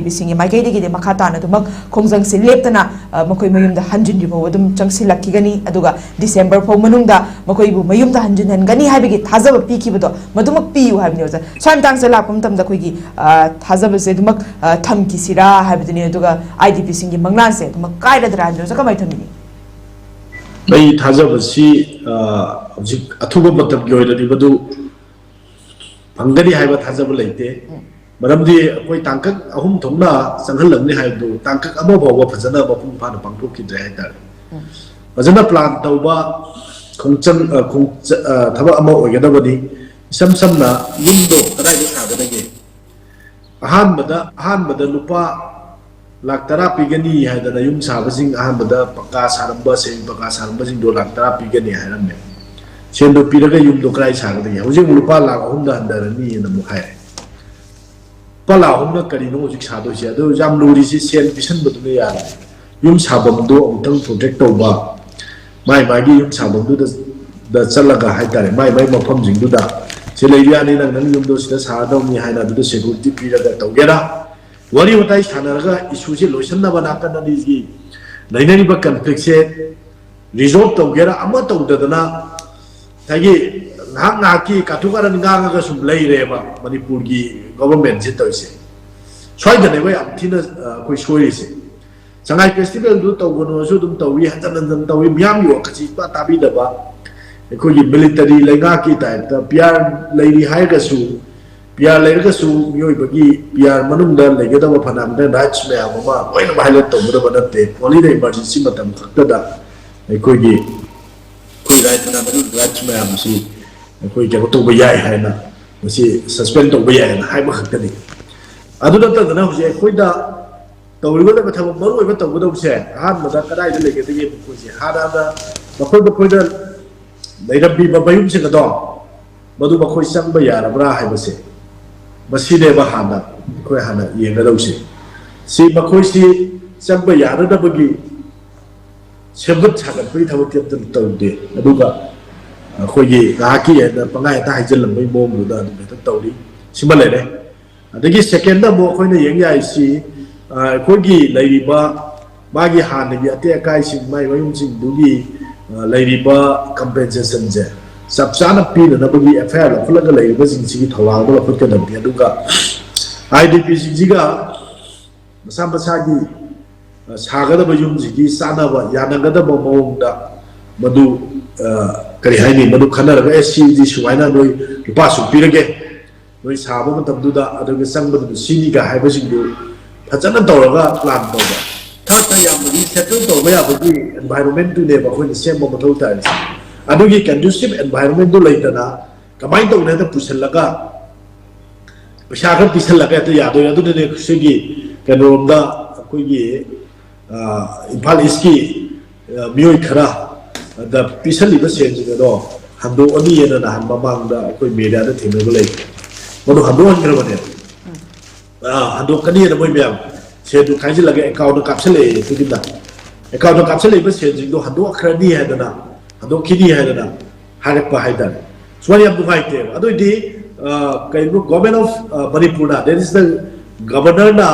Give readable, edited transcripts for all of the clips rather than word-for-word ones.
ꯕꯤꯁꯤꯡꯒꯤ ꯃꯥꯏꯀꯩꯗꯒꯤꯗꯤ ꯃꯈꯥ ꯇꯥꯅ ꯑꯗꯨꯃꯛ ꯈꯣꯡꯖꯪꯁꯤ ꯂꯦꯞꯇꯅ ꯃꯈꯣꯏ ꯃꯌꯨꯝꯗ ꯍꯟꯖꯤꯟꯗ꯭ꯔꯤꯐꯥꯎ ꯑꯗꯨꯝ ꯆꯪꯁꯤꯜꯂꯛꯈꯤꯒꯅꯤ ꯑꯗꯨꯒ ꯗꯤꯁꯦꯝꯕꯔ ꯐꯥꯎ ꯃꯅꯨꯡꯗ ꯃꯈꯣꯏꯕꯨ ꯃꯌꯨꯝꯗ ꯍꯟꯖꯤꯟꯍꯟꯒꯅꯤ ꯍꯥꯏꯕꯒꯤ ꯊꯥꯖꯕ ꯄꯤꯈꯤꯕꯗꯣ ꯃꯗꯨꯃꯛ ꯄꯤꯌꯨ ꯍꯥꯏꯕꯅꯤ ꯑꯣꯖꯥ ꯁ꯭ꯋꯥꯏ ꯃꯇꯥꯡꯁꯤꯗ ꯂꯥꯛꯄ ꯃꯇꯝꯗ ꯑꯩꯈꯣꯏꯒꯤ ꯊꯥꯖꯕꯁꯦ ꯑꯗꯨꯃꯛ ꯊꯝꯈꯤꯁꯤꯔꯥ ꯍꯥꯏꯕꯗꯨꯅꯤ ꯑꯗꯨꯒ IDPꯁꯤꯡꯒꯤ ꯃꯪꯂꯥꯟꯁꯦ ꯑꯗꯨꯃꯛ ꯀꯥꯏꯔꯗ꯭ꯔꯥ ꯍꯥꯏꯕꯗꯨ ꯑꯣꯖꯥ ꯀꯃꯥꯏꯅ ꯊꯝꯕꯤꯅꯤ? ꯑꯩ ꯊꯥꯖꯕꯁꯤ ꯍꯧꯖꯤꯛ ꯑꯊꯨꯕ ꯃꯇꯝꯒꯤ ꯑꯣꯏꯅꯗꯤ ꯃꯗꯨ ꯐꯪꯒꯅꯤ ꯍꯥꯏꯕ ꯊꯥꯖꯕ ꯂꯩꯇꯦ ꯃꯔꯝꯗꯤ ꯑꯩꯈꯣꯏ ꯇꯥꯡꯀꯛ 3 ꯊꯣꯛꯅ ꯆꯪꯍꯜꯂꯝꯅꯤ ꯍꯥꯏꯕꯗꯨ ꯇꯥꯡꯀꯛ ꯑꯃ ꯐꯥꯎꯕ ꯐꯖꯅ ꯃꯄꯨꯡ ꯐꯥꯅ ꯄꯥꯡꯊꯣꯛꯈꯤꯗ꯭ꯔꯦ ꯍꯥꯏꯇꯥꯔꯦ ꯐꯖꯅ ꯄ꯭ꯂꯥꯟ ꯇꯧꯕ ꯊꯕꯛ ꯑꯃ ꯑꯣꯏꯒꯗꯕꯅꯤ ꯏꯁꯝ ꯁꯝꯅ ꯌꯨꯝꯗꯣ ꯀꯗꯥꯏꯗ ꯁꯥꯒꯗꯒꯦ ꯑꯍꯥꯟꯕꯗ ꯂꯨꯄꯥ ꯂꯥꯛ 10 ꯄꯤꯒꯅꯤ ꯍꯥꯏꯗꯅ ꯌꯨꯝ ꯁꯥꯕꯁꯤꯡ ꯑꯍꯥꯟꯕꯗ ꯄꯛꯀꯥ ꯁꯥꯔꯝꯕ ꯁꯦꯡ ꯄꯛꯀꯥ ꯁꯥꯔꯝꯕꯁꯤꯡꯗꯣ ꯂꯥꯛ 10 ꯄꯤꯒꯅꯤ ꯍꯥꯏꯔꯝꯃꯦ ꯁꯦꯟꯗꯣ ꯄꯤꯔꯒ ꯌꯨꯝꯗꯣ ꯀꯗꯥꯏ ꯁꯥꯒꯗꯒꯦ ꯍꯧꯖꯤꯛ ꯂꯨꯄꯥ ꯂꯥꯛ 3ꯗ ꯍꯟꯊꯔꯅꯤꯅ ꯑꯃꯨꯛ ꯍꯥꯏꯔꯦ ꯂꯨꯄꯥ ꯂꯥꯛ 3ꯅ ꯀꯔꯤꯅꯣ ꯍꯧꯖꯤꯛ ꯁꯥꯗꯣꯏꯁꯦ ꯑꯗꯨ ꯌꯥꯝ ꯂꯨꯔꯤꯁꯤ ꯁꯦꯟ ꯄꯤꯁꯟꯕꯗꯨꯅ ꯌꯥꯔꯦ ꯌꯨꯝ ꯁꯥꯐꯝꯗꯣ ꯑꯃꯨꯛꯇꯪ ꯄ꯭ꯔꯣꯇꯦꯛ ꯇꯧꯕ ꯃꯥꯒꯤ ꯌꯨꯝ ꯁꯥꯐꯝꯗꯨꯗ ꯆꯠꯂꯒ ꯍꯥꯏꯇꯥꯔꯦ ꯃꯥꯏ ꯃꯐꯝꯁꯤꯡꯗꯨꯗ ꯁꯤ ꯂꯩꯕ ꯌꯥꯅꯤ ꯅꯪ ꯌꯨꯝꯗꯣ ꯁꯤꯗ ꯁꯥꯒꯗꯧꯅꯤ ꯍꯥꯏꯅ ꯑꯗꯨꯗ ꯁꯦꯀꯨꯔꯤꯇꯤ ꯄꯤꯔꯒ ꯇꯧꯒꯦꯔꯥ ꯋꯥꯔꯤ ꯋꯥꯇꯥꯏ ꯁꯥꯟꯅꯔꯒ ꯏꯁꯨꯁꯦ ꯂꯣꯏꯁꯤꯟꯅꯕ ꯅꯥꯀꯟ ꯑꯅꯤꯒꯤ ꯂꯩꯅꯔꯤꯕ ꯀꯟꯐ꯭ꯂꯤꯛꯁꯦ ꯔꯤꯖꯣꯜꯕ ꯇꯧꯒꯦꯔꯥ ꯑꯃ ꯇꯧꯗꯗꯅ ꯉꯥꯏꯍꯥꯛ ꯉꯥꯏꯍꯥꯛꯀꯤ ꯀꯥꯊꯨ ꯀꯥꯔꯟ ꯉꯥꯡꯉꯒ ꯁꯨꯝ ꯂꯩꯔꯦꯕ ꯃꯅꯤꯄꯨꯔꯒꯤ ꯒꯣꯚꯔꯟꯃꯦꯟꯠꯁꯦ ꯇꯧꯔꯤꯁꯦ ꯁ꯭ꯋꯥꯏꯗꯅꯦꯕ ꯌꯥꯝ ꯊꯤꯅ ꯑꯩꯈꯣꯏ ꯁꯣꯏꯔꯤꯁꯦ ꯁꯉꯥꯏ ꯐꯦꯁꯇꯤꯚꯦꯜꯗꯨ ꯇꯧꯒꯅꯣꯁꯨ ꯑꯗꯨꯝ ꯇꯧꯏ ꯍꯟꯖꯟ ꯇꯧꯏ ꯃꯤꯌꯥꯝꯒꯤ ꯋꯥꯈꯜꯁꯤ ꯏꯄꯥ ꯇꯥꯕꯤꯗꯕ ꯑꯩꯈꯣꯏꯒꯤ ꯃꯤꯂꯤꯇꯔꯤ ꯂꯩꯉꯥꯛꯀꯤ ꯇꯥꯏꯞꯇ ꯄꯤꯌꯥꯔ ꯂꯩꯔꯤ ꯍꯥꯏꯔꯒꯁꯨ ꯄꯤꯌꯥꯔ ꯂꯩꯔꯒꯁꯨ ꯃꯤꯑꯣꯏꯕꯒꯤ ꯄꯤꯌꯥꯔ ꯃꯅꯨꯡꯗ ꯂꯩꯒꯗꯕ ꯐꯅꯌꯥꯝꯅ ꯔꯥꯏꯠꯁ ꯃꯌꯥꯝ ꯑꯃ ꯂꯣꯏꯅꯃꯛ ꯍꯥꯏꯂꯥꯏꯠ ꯇꯧꯒꯗꯕ ꯅꯠꯇꯦ ꯑꯣꯟꯂꯤ ꯏꯃꯔꯖꯦꯟꯁꯤ ꯃꯇꯝ ꯈꯛꯇꯗ ꯑꯩꯈꯣꯏ ꯔꯥꯏꯠꯁ ꯃꯌꯥꯝꯁꯤ ꯑꯩꯈꯣꯏ ꯀꯩꯅꯣ ꯇꯧꯕ ꯌꯥꯏ ꯍꯥꯏꯅ ꯃꯁꯤ ꯁꯁꯄꯦꯟ ꯇꯧꯕ ꯌꯥꯏ ꯍꯥꯏꯅ ꯍꯥꯏꯕ ꯈꯛꯇꯅꯤ ꯑꯗꯨ ꯅꯠꯇꯗꯅ ꯍꯧꯖꯤꯛ ꯑꯩꯈꯣꯏꯗ ꯇꯧꯔꯤꯒꯗꯕ ꯊꯕꯛ ꯃꯔꯨꯑꯣꯏꯕ ꯇꯧꯒꯗꯧꯕꯁꯦ ꯑꯍꯥꯟꯕꯗ ꯀꯗꯥꯏꯗ ꯂꯩꯒꯗꯒꯦ ꯃꯈꯣꯏꯁꯦ ꯍꯥꯟꯅ ꯃꯈꯣꯏꯗ ꯂꯩꯔꯝꯃꯤꯕ ꯃꯌꯨꯝꯁꯤꯡ ꯑꯗꯣ ꯃꯗꯨ ꯃꯈꯣꯏ ꯆꯪꯕ ꯌꯥꯔꯕ꯭ꯔꯥ ꯍꯥꯏꯕꯁꯦ ꯃꯁꯤꯅꯦꯕ ꯑꯩꯈꯣꯏ ꯍꯥꯟꯅ ꯌꯦꯡꯒꯗꯧꯁꯦ ꯁꯤ ꯃꯈꯣꯏꯁꯤ ꯆꯪꯕ ꯌꯥꯅꯗꯕꯒꯤ ꯁꯦꯝꯒꯠ ꯁꯥꯒꯠꯄꯒꯤ ꯊꯕꯛꯇꯤ ꯑꯝꯇ ꯇꯧꯗꯦ ꯑꯗꯨꯒ ꯑꯩꯈꯣꯏꯒꯤ ꯉꯥꯏꯍꯥꯛꯀꯤ ꯍꯦꯟꯅ ꯄꯪꯍꯥꯏ ꯍꯦꯛꯇ ꯍꯥꯏꯖꯤꯜꯂꯝꯕꯒꯤ ꯃꯑꯣꯡꯗꯨꯗ ꯑꯗꯨꯝ ꯍꯦꯛꯇ ꯇꯧꯔꯤ ꯁꯤꯃ ꯂꯩꯔꯦ ꯑꯗꯒꯤ ꯁꯦꯀꯦꯟꯗ ꯑꯃꯨꯛ ꯑꯩꯈꯣꯏꯅ ꯌꯦꯡ ꯌꯥꯏꯁꯤ ꯑꯩꯈꯣꯏꯒꯤ ꯂꯩꯔꯤꯕ ꯃꯥꯒꯤ ꯍꯥꯟꯅꯒꯤ ꯑꯇꯦꯛ ꯑꯀꯥꯏꯁꯤꯡ ꯃꯥꯒꯤ ꯃꯌꯨꯝꯁꯤꯡꯗꯨꯒꯤ ꯂꯩꯔꯤꯕ ꯀꯝꯄꯦꯟꯁꯦꯁꯟꯁꯦ ꯆꯞ ꯆꯥꯅ ꯄꯤꯅꯅꯕꯒꯤ FIR ꯂꯧꯈꯠꯂꯒ ꯂꯩꯔꯤꯕꯁꯤꯡꯁꯤꯒꯤ ꯊꯧꯔꯥꯡꯗꯣ ꯂꯧꯈꯠꯀꯗꯕꯅꯤ ꯑꯗꯨꯒ IDPꯁꯤꯡꯁꯤꯒ ꯃꯁꯥ ꯃꯁꯥꯒꯤ ꯁꯥꯒꯗꯕ ꯌꯨꯝꯁꯤꯒꯤ ꯆꯥꯅꯕ ꯌꯥꯅꯒꯗꯕ ꯃꯑꯣꯡꯗ ꯃꯗꯨ ꯀꯔꯤ ꯍꯥꯏꯅꯤ ꯃꯗꯨ ꯈꯟꯅꯔꯒ ꯁꯤꯗꯤ ꯁꯨꯃꯥꯏꯅ ꯅꯣꯏ ꯂꯨꯄꯥ ꯁꯨꯛ ꯄꯤꯔꯒꯦ ꯅꯣꯏ ꯁꯥꯕ ꯃꯇꯝꯗꯨꯗ ꯑꯗꯨꯒ ꯆꯪꯕꯗꯨꯗ ꯁꯤꯅꯤꯒ ꯍꯥꯏꯕꯁꯤꯡꯗꯨ ꯐꯖꯅ ꯇꯧꯔꯒ ꯄ꯭ꯂꯥꯟ ꯇꯧꯕ ꯊꯥꯛꯇ ꯌꯥꯝꯅꯗꯤ ꯁꯦꯇꯜ ꯇꯧꯕ ꯌꯥꯕꯒꯤ ꯑꯦꯟꯚꯥꯏꯔꯣꯟꯃꯦꯟꯇꯨꯅꯦꯕ ꯑꯩꯈꯣꯏꯅ ꯁꯦꯝꯕ ꯃꯊꯧ ꯇꯥꯔꯤꯁꯦ ꯑꯗꯨꯒꯤ ꯀꯟꯗꯨꯁꯤꯞ ꯑꯦꯟꯚꯥꯏꯔꯣꯟꯃꯦꯟꯇꯨ ꯂꯩꯇꯅ ꯀꯃꯥꯏꯅ ꯇꯧꯅ ꯍꯦꯛꯇ ꯄꯨꯁꯤꯜꯂꯒ ꯄꯩꯁꯥ ꯈꯔ ꯄꯤꯁꯜꯂꯒ ꯍꯦꯛꯇ ꯌꯥꯗꯣꯏꯅꯦ ꯑꯗꯨꯅꯅꯦ ꯁꯤꯒꯤ ꯀꯩꯅꯣꯔꯣꯝꯗ ꯑꯩꯈꯣꯏꯒꯤ ꯏꯝꯐꯥꯜ ꯏꯁꯀꯤ ꯃꯤꯑꯣꯏ ꯈꯔ ꯗ ꯄꯤꯁꯜꯂꯤꯕ ꯁꯦꯟꯁꯤꯡ ꯑꯗꯣ ꯍꯟꯗꯣꯛꯑꯅꯤꯅ ꯅꯍꯥꯟ ꯃꯃꯥꯡꯗ ꯑꯩꯈꯣꯏ ꯃꯦꯗꯤꯌꯥꯗ ꯊꯦꯡꯅꯕ ꯂꯩ ꯃꯗꯨ ꯍꯟꯗꯣꯛꯍꯟꯈ꯭ꯔꯕꯅꯦ ꯍꯟꯗꯣꯛꯀꯅꯤꯅ ꯃꯣꯏ ꯃꯌꯥꯝ ꯁꯦꯟꯗꯨ ꯈꯥꯏꯖꯤꯜꯂꯒ ꯑꯦꯀꯥꯎꯟꯗ ꯀꯥꯞꯁꯤꯜꯂꯛꯑꯦ ꯇꯨꯡꯗ ꯑꯦꯀꯥꯎꯟꯗ ꯀꯥꯞꯁꯤꯜꯂꯛꯏꯕ ꯁꯦꯟꯁꯤꯡꯗꯣ ꯍꯟꯗꯣꯛꯈ꯭ꯔꯅꯤ ꯍꯥꯏꯗꯅ ꯍꯟꯗꯣꯛꯈꯤꯅꯤ ꯍꯥꯏꯗꯅ ꯍꯥꯏꯔꯛꯄ ꯍꯥꯏꯇꯥꯔꯦ ꯁꯨꯃꯥꯏꯅ ꯌꯥꯝ ꯅꯨꯡꯉꯥꯏꯇꯦꯕ ꯑꯗꯨꯑꯣꯏꯗꯤ ꯀꯩꯅꯣ ꯒꯣꯔꯃꯦꯟ ꯑꯣꯐ ꯃꯅꯤꯄꯨꯔꯅ ꯗꯦꯠ ꯏꯁ ꯗ ꯒꯕꯔꯅꯔꯅ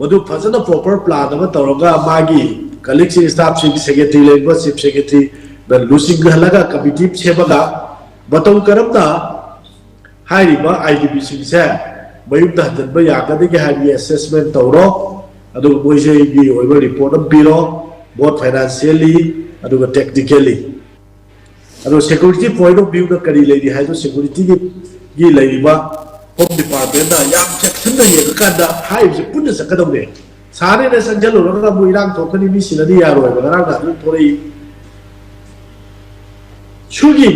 ꯃꯗꯨ ꯐꯖꯅ ꯄ꯭ꯔꯣꯄꯔ ꯄ꯭ꯂꯥꯟ ꯑꯃ ꯇꯧꯔꯒ ꯃꯥꯒꯤ ꯀꯂꯤꯛꯁꯤꯡ ꯁ꯭ꯇꯥꯐꯁꯤꯡ ꯁꯦꯀ꯭ꯔꯦꯇꯔꯤ ꯂꯩꯔꯤꯕ ꯆꯤꯐ ꯁꯦꯀ꯭ꯔꯦꯇꯔꯤ ꯂꯨꯆꯤꯡꯍꯜꯂꯒ ꯀꯃꯤꯇꯤ ꯁꯦꯝꯃꯒ ꯃꯇꯧ ꯀꯔꯝꯅ ꯍꯥꯏꯔꯤꯕ IDPꯁꯤꯡꯁꯦ ꯃꯌꯨꯝꯗ ꯍꯟꯖꯤꯟꯕ ꯌꯥꯒꯗꯒꯦ ꯍꯥꯏꯕꯒꯤ ꯑꯦꯁꯦꯁꯃꯦꯟ ꯇꯧꯔꯣ ꯑꯗꯨꯒ ꯃꯣꯏꯁꯤꯒꯤ ꯑꯣꯏꯕ ꯔꯤꯄꯣꯔꯠ ꯑꯃ ꯄꯤꯔꯣ ꯕꯣꯠ ꯐꯥꯏꯅꯥꯟꯁꯤꯌꯦꯜꯂꯤ ꯑꯗꯨꯒ ꯇꯦꯛꯅꯤꯀꯦꯜꯂꯤ ꯑꯗꯣ ꯁꯦꯀ꯭ꯌꯨꯔꯤꯇꯤ ꯄꯣꯏꯟꯠ ꯑꯣꯐ ꯚ꯭ꯌꯨꯗ ꯀꯔꯤ ꯂꯩꯔꯤ ꯍꯥꯏꯕꯗꯣ ꯁꯦꯀ꯭ꯌꯨꯔꯤꯇꯤꯒꯤ ꯂꯩꯔꯤꯕ ꯍꯣꯝ ꯗꯤꯄꯥꯔꯠꯃꯦꯟꯠꯅ ꯌꯥꯝ ꯆꯦꯛꯁꯤꯟꯅ ꯌꯦꯡꯉꯀꯥꯟꯗ ꯍꯥꯏꯔꯤꯕꯁꯦ ꯄꯨꯟꯅ ꯆꯠꯀꯗꯧꯅꯦ ꯁꯥꯔꯦꯅ ꯆꯪꯁꯤꯜꯂꯨꯔꯒ ꯑꯃꯨꯛ ꯏꯔꯥꯡ ꯊꯣꯛꯀꯅꯤ ꯃꯤ ꯁꯤꯅꯗꯤ ꯌꯥꯔꯣꯏꯕ ꯉꯔꯥꯡ ꯑꯗꯨꯝ ꯊꯣꯛꯂꯛꯏ ꯁꯨꯒꯤ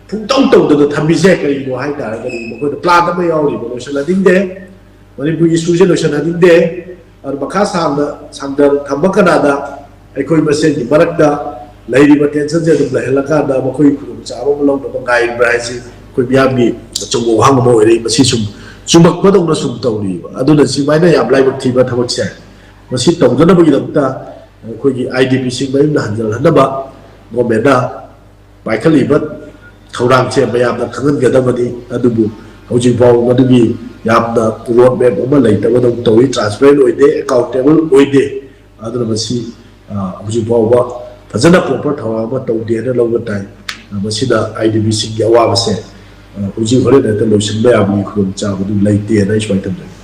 ꯄꯨꯡꯇꯧ ꯇꯧꯗꯅ ꯊꯝꯕꯤꯁꯦ ꯀꯔꯤꯅꯣ ꯍꯥꯏꯇꯥꯔꯒꯗꯤ ꯃꯈꯣꯏꯗ ꯄ꯭ꯂꯥꯟ ꯑꯃ ꯌꯥꯎꯔꯤꯕ ꯂꯣꯏꯁꯤꯜꯍꯟꯅꯤꯡꯗꯦ ꯃꯅꯤꯄꯨꯔꯒꯤ ꯏꯁꯨꯁꯦ ꯂꯣꯏꯁꯤꯜꯍꯟꯅꯤꯡꯗꯦ ꯑꯗꯨ ꯃꯈꯥ ꯁꯥꯡꯅ ꯊꯝꯕ ꯀꯅꯥꯗ ꯑꯩꯈꯣꯏ ꯃꯁꯦꯟꯒꯤ ꯃꯔꯛꯇ ꯂꯩꯔꯤꯕ ꯇꯦꯟꯁꯟꯁꯦ ꯑꯗꯨꯝ ꯂꯩꯍꯜꯂꯀꯥꯟꯗ ꯃꯈꯣꯏꯒꯤ ꯈꯨꯗꯣꯡꯆꯥꯕ ꯑꯃ ꯂꯧꯅꯕ ꯉꯥꯏꯔꯤꯕ꯭ꯔꯥ ꯍꯥꯏꯁꯤ ꯑꯩꯈꯣꯏ ꯃꯤꯌꯥꯝꯒꯤ ꯑꯆꯧꯕ ꯋꯥꯍꯪ ꯑꯃ ꯑꯣꯏꯔꯛꯏ ꯃꯁꯤ ꯁꯨꯝ ꯆꯨꯝꯃꯛꯄꯗꯧꯅ ꯁꯨꯝ ꯇꯧꯔꯤꯕ ꯑꯗꯨꯅ ꯁꯨꯃꯥꯏꯅ ꯌꯥꯝ ꯂꯥꯏꯕꯛ ꯊꯤꯕ ꯊꯕꯛꯁꯦ ꯃꯁꯤ ꯇꯧꯗꯅꯕꯒꯤꯗꯃꯛꯇ ꯑꯩꯈꯣꯏꯒꯤ IDPꯁꯤꯡ ꯃꯌꯨꯝꯗ ꯍꯟꯖꯤꯜꯍꯟꯅꯕ ꯒꯣꯔꯃꯦꯟꯠꯅ ꯄꯥꯏꯈꯠꯂꯤꯕ ꯊꯧꯔꯥꯡꯁꯦ ꯃꯌꯥꯝꯅ ꯈꯪꯍꯟꯒꯗꯕꯅꯤ ꯑꯗꯨꯕꯨ ꯍꯧꯖꯤꯛ ꯐꯥꯎꯕ ꯃꯗꯨꯒꯤ ꯌꯥꯝꯅ ꯔꯣꯗ ꯃꯦꯞ ꯑꯃ ꯂꯩꯇꯕꯗꯧ ꯇꯧꯏ ꯇ꯭ꯔꯥꯟꯁꯄꯦꯔꯦꯟ ꯑꯣꯏꯗꯦ ꯑꯦꯀꯥꯎꯟꯇꯦꯕꯜ ꯑꯣꯏꯗꯦ ꯑꯗꯨꯅ ꯃꯁꯤ ꯍꯧꯖꯤꯛ ꯐꯥꯎꯕ ꯐꯖꯅ ꯄ꯭ꯔꯣꯄꯔ ꯊꯧꯔꯥꯡ ꯑꯃ ꯇꯧꯗꯦꯅ ꯂꯧꯕ ꯇꯥꯏ ꯃꯁꯤꯗ IDBꯁꯤꯡꯒꯤ ꯑꯋꯥꯕꯁꯦ ꯍꯧꯖꯤꯛ ꯍꯣꯔꯦꯟ ꯍꯦꯛꯇ ꯂꯣꯏꯁꯤꯟꯕ ꯌꯥꯕꯒꯤ ꯈꯨꯗꯣꯡꯆꯥꯕꯗꯨ ꯂꯩꯇꯦꯅ ꯑꯩ ꯁꯨꯃꯥꯏꯅ ꯊꯝꯖꯒꯦ